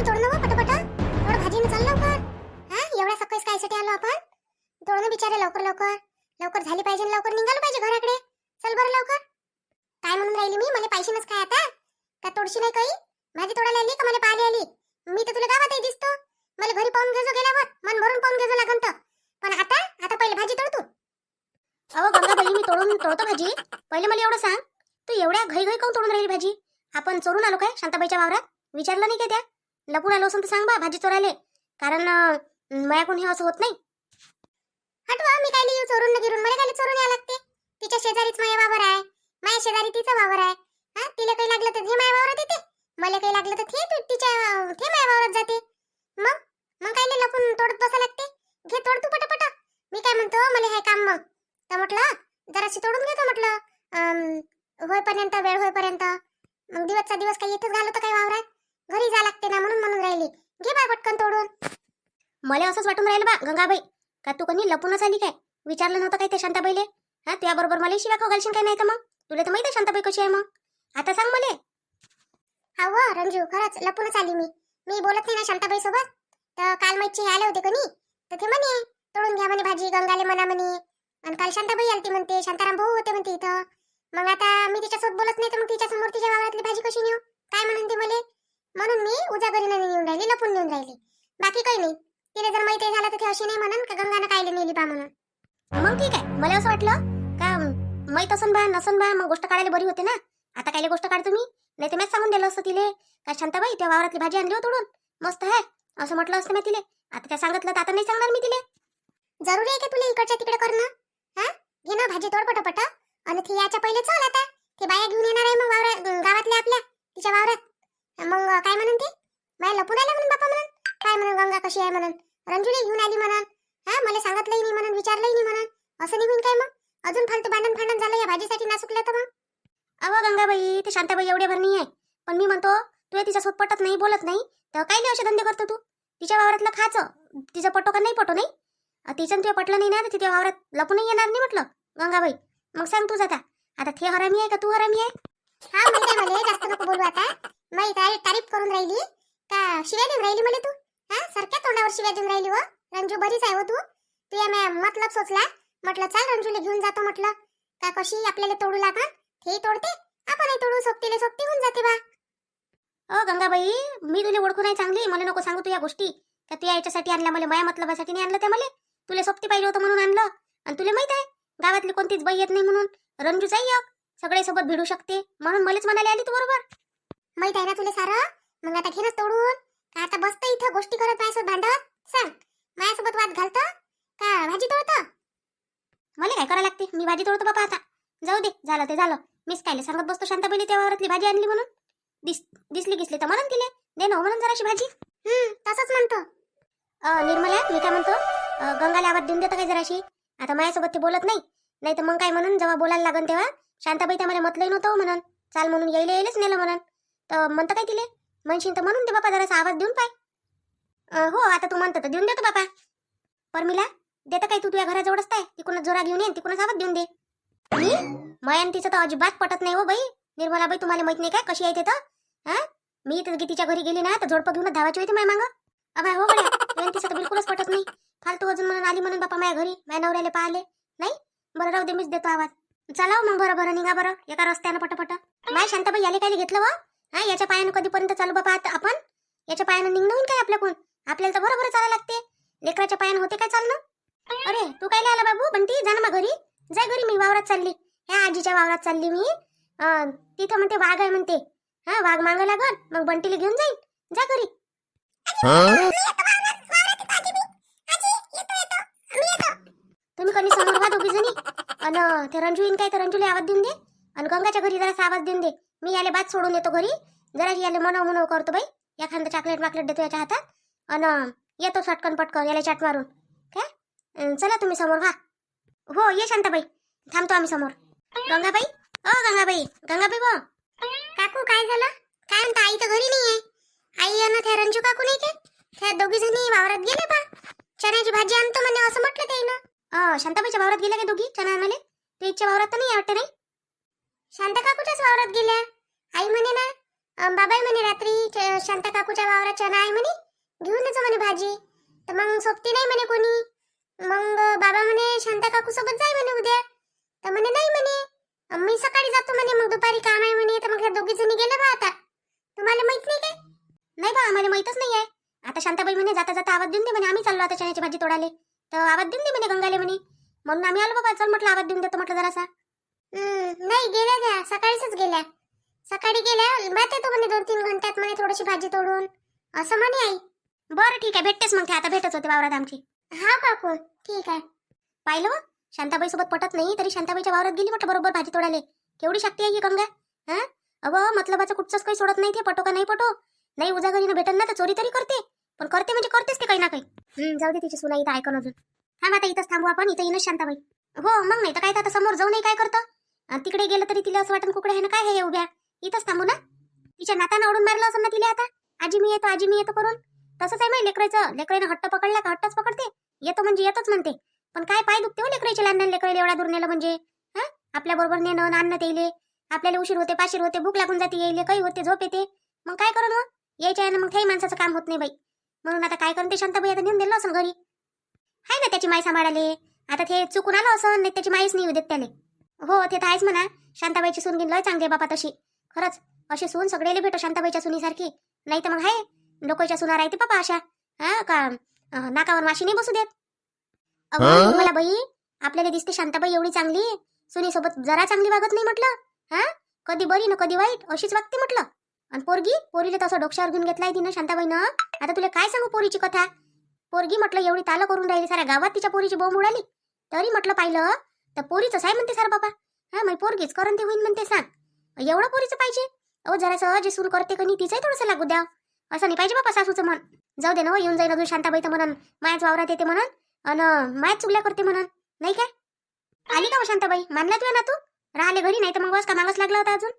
भाजी तोड ना हो पटापटा. थोडं भाजीनं चाल लवकर. हा एवढ्या सकाळीच कायसाठी आलो आपण? तोड ना बिचारे लवकर लवकर. लवकर झाली पाहिजे आणि लवकर निघालो पाहिजे घराकडे. चल बरं लवकर. काय म्हणून राहिली मी? मला पैसेनच काय आता? का तोडशी नाही काही? भाजी तोडायला आली का मला पाहायला आली? मी तर तुला गावातही दिसतो. मला घरी पाहून घेजो गेल्यावर मन भरून पाहून घेजो लागन तर. पण आता पहिले भाजी तोड तू. अहो गंगाबाई, मी तोडतो भाजी. पहिले मला एवढं सांग, तू एवढ्या घाई घाई काऊन तोडून राहिली भाजी? आपण चोरून आलो काय शांताबाईच्या वावरात? विचारलं नाही का त्या? लपून आलो असून तर सांग बा भाजी चोरायले. कारण मायाकडून हे असं होत नाही. हटवा, मी काय लिहू चोरून न गिरून? मला काय चोरून यावं लागते? तिच्या शेजारीच माझ्या वावर आहे. माझ्या शेजारी तिचा वावर आहे. हा, तिला काही लागलं तर हे माझ्या वावरात येते. मला काही लागलं तर ते माझ्या वावरात जाते. मग काय लपून तोडत बसा लागते? घे तोड तू पटापटा. मी काय म्हणतो, मला हे काम मग तर म्हटलं जराशी तोडून घेतो म्हटलं. होईपर्यंत वेळ होईपर्यंत. मग दिवसचा दिवस काही इथेच घालतो काय वावरात? घरी जा लागते ना, म्हणून राहिली. घे बाय पटकन तोडून. मला असंच वाटून राहिलं बा गंगाबाई, का तू कोणी लपूनच आली काय? विचारलं नव्हतं काय त्या शांताबाईले? हा, तुझ्या बरोबर मला शिव्या खाऊ घालशील काय? नाही तर मग तुला तर माहिती आहे शांताबाई कशी आहे. मग आता सांग मला. हा व रंजू, खरंच लपूनच आली मी बोलत नाही ना शांताबाई सोबत. तर काल मैची आले होते कनी, तर ते म्हणे तोडून घ्या म्हणे भाजी. गंगाले म्हणा म्हणे. आणि काल शांताबाई आलती म्हणते, शांताराम भाऊ होते म्हणते इथं. मग आता मी तिच्यासोबत बोलत नाही तर मग तिच्या समोर तिच्या वावरातली भाजी कशी नेऊ? काय म्हणून ते मले? म्हणून मी उजागरीने नेऊन राहिली, लपून नेऊन राहिली. बाकी काही नाही. तिला जर माहिती झालं तर ते अशी नाही म्हणन का गंगाने कायले नेली बा म्हणून. मग ठीक आहे. मला असं वाटलं का माहित असन बा नसन बा, मग गोष्ट काढायला बरी होते ना. आता कायले गोष्ट काढतो मी? नाही तर मी सांगून दिलं असतं तिले का शांताबाई त्या वावरातली भाजी आणली हो तोडून, मस्त आहे असं म्हटलं असतं मी तिले. आता त्या सांगितलं तर आता नाही सांगणार मी तिले. जरुरी आहे का तुला इकडच्या तिकडे करणं? हा, घे ना भाजी तोड पटापटा. आणि ती याच्या पहिले चल आता. ते बाया घेऊन येणार आहे मग गावातल्या आपल्या तिच्या वावरात. मग काय म्हणून ती बाया लपून आल्या म्हणून बापा म्हणून. काय म्हणून गंगा कशी आहे म्हणून, रंजुली घेऊन आली म्हणून. हा, मला सांगितलंही नाही म्हणून, विचारलंही नाही म्हणून. असं निघून काय मग? अजून फालतू भांडण झालं या भाजीसाठी नासुकलं तर मग. अहो गंगाबाई, ते शांताबाई एवढे भर नाही आहे. पण मी म्हणतो तू तिच्यासोबत पटत नाही, बोलत नाही तर काय नाही असे धंदे करतो तू? तिच्या वावरातलं खायचं, तिचं पटो का नाही पटो नाही. तिचं तुला पटलं नाही ना तर तिच्या वावरात लपूनही येणार नाही म्हटलं गंगाबाई. मग सांग तूच आता ते हरामी आहे का तू हरामी आहे? हा, माहिती आहे मला, जास्त नको बोलू आता. माहित आहे तारीफ करून राहिली का शिव्या देऊन राहिली मला तू? हा, सारख्या तोंडावर शिव्या देऊन राहिली. व रंजू बरीच आहे हो तू. या मतलब सोचला. म्हटलं चाल रंजूला घेऊन जातो म्हटलं. का कशी आपल्याला तोडू लागा, हे तोडते आपणही तोडू. सोबतीले सोबती होऊन जाते बा. अ गंगाबाई, मी तुला ओळखू नाही चांगली. मला नको सांगू तू या गोष्टी का तू याच्यासाठी आणल्या. मला माया मतलबासाठी नाही आणलं ते. मला तुला सोबती पाहिजे होतं म्हणून आणलं. आणि तुला माहित आहे गावातली कोणतीच बाई येत नाही म्हणून. रंजूचाही योग सगळे सोबत भिडू शकते म्हणून मलाच म्हणायला आली तू बरोबर. माहित आहे ना तुला सारं. मग आता घे ना तोडून. का आता बसत इथं गोष्टी करत माझ्यासोबत भांडत? सांग, माझ्यासोबत वाद घालतं का भाजी तोडतं? मला काय करायला लागते? मी भाजी तोडतो बापा. आता जाऊ दे, झालं ते झालं. मीच कायले सांगत बसतो शांताबाईला त्या वावरातली भाजी आणली म्हणून. दिसली तर म्हणून तिले दे ना म्हणून जराशी भाजी. तसंच म्हणतो. निर्मला, मी काय म्हणतो, गंगाला आवाज देऊन देतं काय जराशी? आता माझ्यासोबत ते बोलत नाही तर मग काय म्हणून जेव्हा बोलायला लागन तेव्हा शांताबाई त्या मला म्हटलंही नव्हतं म्हणून. चाल म्हणून यायलाच नेलं म्हणून. तर म्हणतं काय तिले? म्हणशील तर म्हणून दे बापा, जरासा आवाज देऊन पाय. हो, आता तू म्हणतं तर देऊन देतो बापा. परमिला, देतं काय? तू तुझ्या घराजवळच आहे, तिकडूनच जोरा घेऊन ये, तिकडूनच आवाज देऊन दे. मी मयान तिचं तर अजिबात पटत नाही हो बाई. निर्मलाबाई, तुम्हाला माहित नाही काय कशी आहे ते तर? हा, मी तर तिच्या घरी गेली ना तर झोडपं घेऊन धावाची होती माझ्या मागं. अबाय हो गड्या, तिचं तर बिलकुलच पटत नाही. फालतू अजून म्हणून आली म्हणून बापा माझ्या घरी, माझ्या नवऱ्याला पाहिले नाही. बरं राहू दे, मीच देतो आवाज. चला मग, बरं निघा बरं एका रस्त्यानं पटपट. माय शांताबाई याले काय घेतलं व? हा, याच्या पायानं कधीपर्यंत चालू बापा आता आपण? याच्या पायानं निघणं होईल काय आपल्याकडून? आपल्याला तर बरोबर चालायला लागते. लेकराच्या पायानं होते काय चालणं? अरे तू काय आला बाबू? बंटी, जा ना मग घरी. जाय घरी, मी वावरात चालली. ह्या आजीच्या वावरात चालली मी. तिथं म्हणते वाघ आहे म्हणते. हा, वाघ मागं लागल, मग बंटीला घेऊन जाईल. जा घरी. तुम्ही कधी समोर व्हा दोघी जणी. अन ते रंजू येईन काय तर रंजूला आवाज देऊन दे. आणि गंगाच्या घरी जरासा आवाज देऊन दे. मी याले बात सोडून येतो घरी. जरा याले मनव करतो बाई. एखादं चॉकलेट देतो याच्या हातात. अन येतो सटकन पटकन याला चाट मारून. काय चला तुम्ही समोर व्हा. हो, ये शांताबाई, थांबतो आम्ही समोर. गंगाबाई, गंगाबाई व काकू, काय झालं? काय म्हणता? आई तर घरी नाही आहे. आई आणि त्या रंजू काकू नाही काय? त्या दोघी जणी वावरात गेले बा. चण्याची भाजी आणतो म्हणे असं म्हटलं त्यानं. शांताबाईच्या वावरात गेल्या काय दोघी चना आणाले? ते इच्छा वावरात तर नाही वाटतं नाही? शांता काकूच्याच वावरात गेल्या. आई म्हणे ना बाबाई म्हणे रात्री शांता काकूच्या वावरात चणा आहे म्हणे, घेऊन येतो म्हणे भाजी. तर मग सोबती नाही म्हणे कोणी. मग बाबा म्हणे शांता काकू सोबत जाय म्हणे उद्या. तर म्हणे नाही म्हणे, मी सकाळी जातो म्हणे, मग दुपारी काम आहे म्हणे. तर मग ह्या दोघी जणी गेल्या बा आता. तुम्हाला माहित नाही काय? नाही बा, आम्हाला माहितच नाही आहे. आता शांताबाई म्हणे जाता जाता आवाज देऊन दे म्हणे, आम्ही चाललो आता चण्याची भाजी तोडाले. तर आवाज देऊन दे म्हणे गंगाले म्हणे, म्हणून आम्ही आलो बाबा. चल म्हटलं आवाज देऊन देतो म्हटलं जरासा. नाही गेल्या त्या, सकाळीच गेल्या. सकाळी गेल्या, बात येतो म्हणे 2-3 घंट्यात म्हणे थोडीशी भाजी तोडून, असं म्हणे आई. बरं ठीक आहे, भेटतेस मग ते. आता भेटच होते वावरात आमची. हा काकू ठीक आहे. पाहिलं व, शांताबाई सोबत पटत नाही तरी शांताबाईच्या वावरात गेली म्हटलं बरोबर भाजी तोडाले. केवढी शक्ती आहे ही गंगा. हा अगं मतलबाचं कुठचंच काही सोडत नाही ते. पटो का नाही पटो, नाही उजागरीनं भेटन ना तर चोरी तरी करते. पण करते म्हणजे करतेच ते काही ना काही. जाऊ दे, तिची सुना इथं ऐकून अजून. थांब आता इथंच थांबू आपण, इथं येणं शांताबाई. हो मग नाही तर काय, तर आता समोर जाऊ नाही काय करतं. आणि तिकडे गेलं तरी तिला असं वाटन कुकडे आहे ना काय हे उभ्या. इथंच थांबू ना. तिच्या नातानं ओढून मारलं असं ना तिला आता. आजी मी येतो, आजी मी येतो करून. तसंच आहे माहिती लेकराचं. लेकरानं हट्ट पकडला का हट्टच पकडते. येतो म्हणजे येतोच म्हणते. पण काय पाय दुखते हो लेकराचे, लहान लेकराला एवढा दूर नेलं म्हणजे. हा आपल्या बरोबर नेणं आणणं तेले. आपल्याला उशीर होते, पाशीर होते, भूक लागून जाते येईल, काही होते, झोप येते. मग काय करू मग यायच्या आहे ना, मग काही माणसाचं काम होत नाही बाई. म्हणून आता काय करते शांताबाई, आता नेऊन दिलं असं घरी. आहे ना त्याची माय सांभाळाले. आता ते चुकून आलं असं, नाही त्याची माईच नाही देत त्याले. हो ते तर आहेच म्हणा. शांताबाईची सून लय चांगली आहे बापा तशी. खरंच अशी सून सगळेले भेटो शांताबाईच्या सुनीसारखी. नाही तर मग आहे लोकांच्या सुना राहते बापा अशा. हा का नाकावर माशी नाही बसू देत. अगं मला बाई, आपल्याला दिसते शांताबाई एवढी चांगली, सुनीसोबत जरा चांगली वागत नाही म्हटलं. हा कधी बरी ना कधी वाईट अशीच वागते म्हटलं. आणि पोरीला तसं डोक्यावर घेऊन घेतलाय तिनं शांताबाईनं. आता तुला काय सांगू पोरीची कथा. पोरगी म्हटलं एवढी तालं करून राहिली, साऱ्या गावात तिच्या पोरीची बोंब उडाली. तरी म्हटलं पाहिलं तर पोरीच आहे म्हणते सार बाबा. हा मग पोरगीच करण ते होईन म्हणते. सांग एवढं पोरीचं पाहिजे. अहो जरासं जे सून करते कणी तिचंही थोडंसं लागू द्या. असं नाही पाहिजे बापा सासूचं मन. जाऊ दे ना, येऊन जाईन अजून शांताबाई तर म्हणून मायाच वावरात येते म्हणून, आणि मायाच चुगल्या करते म्हणून. नाही काय आली का हो शांताबाई? मानला तुया ना तू? राहिले घरी, नाही तर मग बस का मागच लागला होता अजून.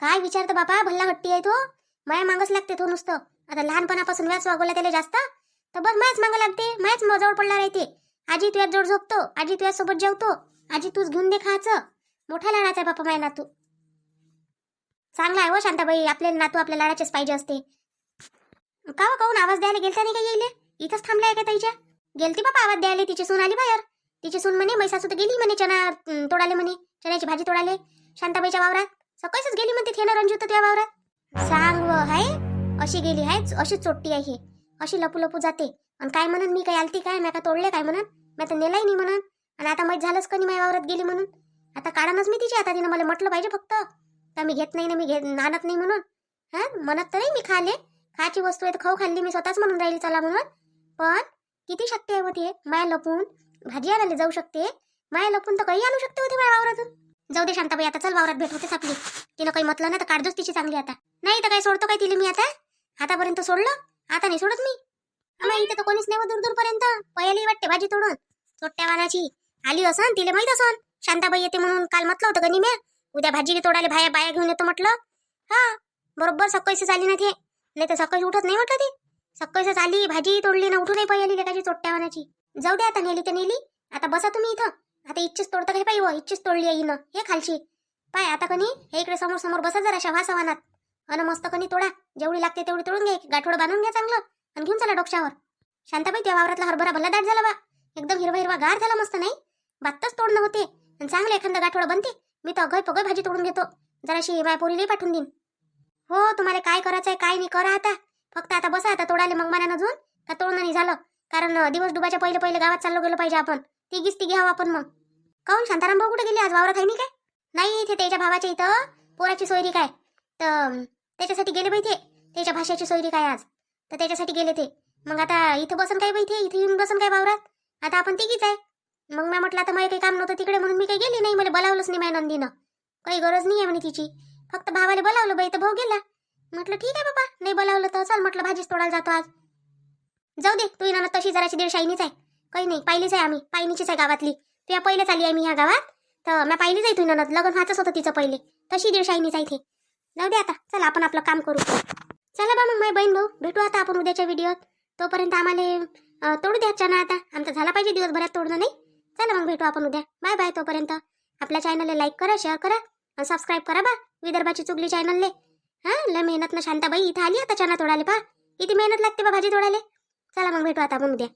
काय विचारतो बापा, भल्ला हट्टी आहे तो. माया मागच लागते तो नुसतं. आता लहानपणापासून व्यास वागवला त्याला जास्त, तर बस मायाच मागं लागते, मायाच जवळ पडला राहते. आजी तुझ्याच जोड झोपतो, आजी तुझ्या सोबत जेवतो, आजी तूच घेऊन दे खायचं. मोठा लाडाचा आहे बापा माया नातू. चांगला आहे हो शांताबाई, आपले नातू आपल्या लाडाचेच पाहिजे असते. का काहून आवाज द्यायला गेलता नाही का येईल? इथंच थांबलाय का ताईच्या? गेलती बापा आवाज द्यायला. तिची सून आली बाहेर. तिची सून म्हणे मै सासू तर गेली म्हणे चणा तोडाले म्हणे, चण्याची भाजी तोडाले शांताबाईच्या वावरात. सकाळीच गेली म्हणते थे ना रंजू तर त्या वावरात. सांग व हाय अशी गेली हाय, अशीच चोट्टी आहे हे. अशी लपू लपू जाते. आणि काय म्हणून मी काय आलती काय, मी का तोडले काय म्हणून, मी तर नेलाही नाही म्हणून. आणि आता माहीत झालंच का नाही माझ्या वावरात गेली म्हणून. आता काढानच मी तिची. आता तिनं मला म्हटलं पाहिजे फक्त तर मी घेत नाही ना, मी आणत नाही म्हणून. हा म्हणत तर नाही मी खाले, खायची वस्तू आहे तर खाऊ खाल्ली मी स्वतःच म्हणून राहिली चला म्हणून. पण किती शक्ती आहे होती माया लपून भाजी आणायला जाऊ शकते. माया लपून तर काही आणू शकते होते माझ्या वावरातून. जाऊ दे शांताबाई, आता चल वावरात भेट होतेच आपली. तिला काही म्हटलं ना तर काढजोच तिची चांगली. आता नाही तर काय सोडतो काय तिला मी. आता आतापर्यंत सोडलं, आता नाही सोडत मी. आम्ही इथे तर कोणीच नाही दूर दूरपर्यंत. पयाली वाटते भाजी तोडून छोट्या वानाची. आली असन तिला माहित असन शांताबाई येते म्हणून. काल म्हटलं होतं गणी म्या उद्या भाजी तोडाले बाया घेऊन येतो म्हटलं. हा बरोबर सकाळीच आली ना ते. नाही तर सकाळी उठत नाही म्हटलं ती. सकाळीच आली, भाजी तोडली ना, उठू नाही पयाली लेकाची छोट्या वानाची. जाऊ दे आता, नेली तर नेली. आता बसा तुम्ही इथं. आता इच्छीच तोडतं काय पाहिजे, इच्छीच तोडली आहे हिनं. हे खालची पाय आता कणी हे इकडे समोर समोर बसा जरा वासावानात. अन मस्त कणी तोडा, जेवढी लागते तेवढी तोडून घ्या. गाठोडं बांधून घ्या चांगलं आणि घेऊन चला डोक्यावर. शांताबाई त्या वावरातला हरभरा भल्ला दाट झाला बा. एकदम हिरवा हिरवा गार झाला मस्त. नाही बातच तोडणं होते आणि चांगलं एखादं गाठोडं बनते. मी तर अगय पगय भाजी तोडून घेतो. जराशी माझ्या पोरीलाही पाठवून देईन. हो तुम्हाला काय करायचंय काय नाही करा आता. फक्त आता बसा आता तोडाले मग माना अजून का तोडणं नाही झालं. कारण दिवस डुबाच्या पहिले पहिले गावात चाललो गेलो पाहिजे आपण. तिघीच घ्यावं आपण. मग काहून शांताराम भाऊ कुठे गेले आज? वावरात आहे नाही काय? नाही इथे त्याच्या भावाच्या इथं पोराची सोयरी काय तर त्याच्यासाठी गेले बाई. ते त्याच्या भाषेची सोयरी काय आज, तर त्याच्यासाठी गेले ते. मग आता इथं बसन काय बाई, ते इथे येऊन बसन काय वावरात. आता आपण तिघीच आहे. मग मी म्हटलं आता मला काही काम नव्हतं तिकडे म्हणून मी काही गेली नाही. मला बोलावलंच नाही माझ्या नंदीनं. काही गरज नाही आहे म्हणे तिची. फक्त भावाला बोलावलं बाई तर भाऊ गेला. म्हटलं ठीक आहे बाबा, नाही बोलावलं तर चल म्हटलं भाजीच तोडायला जातो आज. जाऊ दे तू ना तशी जराशी दीड शाईनीच आहे. काही नाही पाहिलीच आहे आम्ही, पायनीचीच आहे गावातली. तुझ्या पहिलेच आली आहे मी ह्या गावात तर मी पाहिलीच आहे. तुझ्या ननद लग्न व्हायचंच होतं तिचं पहिले. तशी दीड शाईनीच आहे इथे. जाऊ दे आता चल आपण आपलं काम करू. चला बा मग माझी बहीण भाऊ भेटू आता आपण उद्याच्या व्हिडिओत. तोपर्यंत आम्हाला तोडू द्यायचा ना. आता आमचा झाला पाहिजे दिवसभरात तोडणं. नाही चला मग भेटू आपण उद्या. Bye bye. तोपर्यंत आपल्या चॅनलला लाईक करा, शेअर करा आणि सबस्क्राईब करा बा विदर्भाची चुगली चॅनलले. हा लय मेहनत ना शांताबाई इथं आली आता चना तोडाले पा किती मेहनत लागते बा भाजी तोडाले. चला मग भेटू आता मग उद्या.